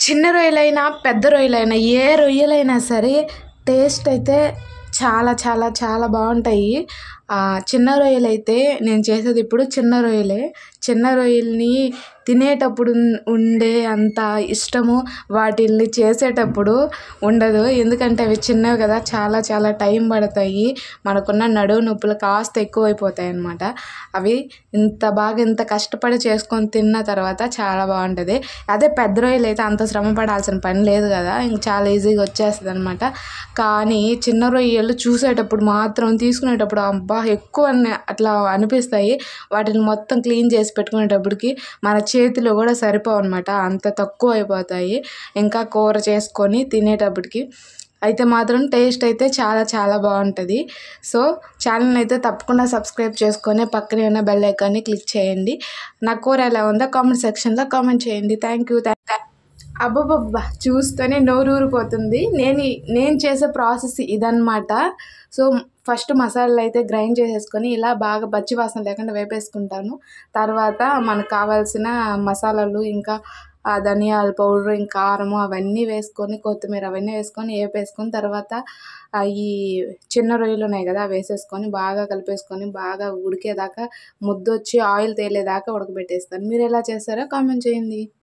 చిన్న రొయ్యలైనా, పెద్ద రొయ్యలైనా, ఏ రొయ్యలైనా సరే టేస్ట్ అయితే చాలా చాలా చాలా బావుంటాయి. చిన్న రొయ్యలైతే నేను చేసేది ఇప్పుడు చిన్న రొయ్యలే. చిన్న రొయ్యలని తినేటప్పుడు ఉండే అంత ఇష్టము వాటిల్ని చేసేటప్పుడు ఉండదు. ఎందుకంటే అవి చిన్నవి కదా, చాలా చాలా టైం పడతాయి. మనకున్న నడుము నొప్పులు కాస్త ఎక్కువైపోతాయన్నమాట. అవి ఇంత కష్టపడి చేసుకొని తిన్న తర్వాత చాలా బాగుంటుంది. అదే పెద్ద రొయ్యలు అయితే అంత శ్రమ పడాల్సిన పని లేదు కదా, ఇంక చాలా ఈజీగా వచ్చేస్తుంది అనమాట. కానీ చిన్న రొయ్యలు చూసేటప్పుడు మాత్రం తీసుకునేటప్పుడు అబ్బా ఎక్కువ అట్లా అనిపిస్తాయి. వాటిని మొత్తం క్లీన్ చేసి పెట్టుకునేటప్పటికి మన చేతిలో కూడా సరిపోవు అనమాట, అంత తక్కువ అయిపోతాయి. ఇంకా కూర చేసుకొని తినేటప్పటికి అయితే మాత్రం టేస్ట్ అయితే చాలా చాలా బాగుంటుంది. సో ఛానల్ని అయితే తప్పకుండా సబ్స్క్రైబ్ చేసుకొని పక్కనే ఉన్న బెల్ ఐకాన్ని క్లిక్ చేయండి. నా కూర ఎలా ఉందో కామెంట్ సెక్షన్లో కామెంట్ చేయండి. Thank you. అబ్బబ్బబ్బా, చూస్తేనే నోరూరిపోతుంది. నేను చేసే ప్రాసెస్ ఇదన్నమాట. సో ఫస్ట్ మసాలాలు అయితే గ్రైండ్ చేసేసుకొని ఇలా బాగా పచ్చి వాసన లేకుండా వేపేసుకుంటాను. తర్వాత మనకు కావాల్సిన మసాలాలు, ఇంకా ధనియాల పౌడర్, ఇంకా కారము అవన్నీ వేసుకొని, కొత్తిమీర అవన్నీ వేసుకొని వేపేసుకొని, తర్వాత ఈ చిన్న రొయ్యలు ఉన్నాయి కదా వేసేసుకొని బాగా కలిపేసుకొని బాగా ఉడికేదాకా, ముద్దొచ్చి ఆయిల్ తేలేదాకా ఉడకబెట్టేస్తాను. మీరు ఎలా చేస్తారో కామెంట్ చేయండి.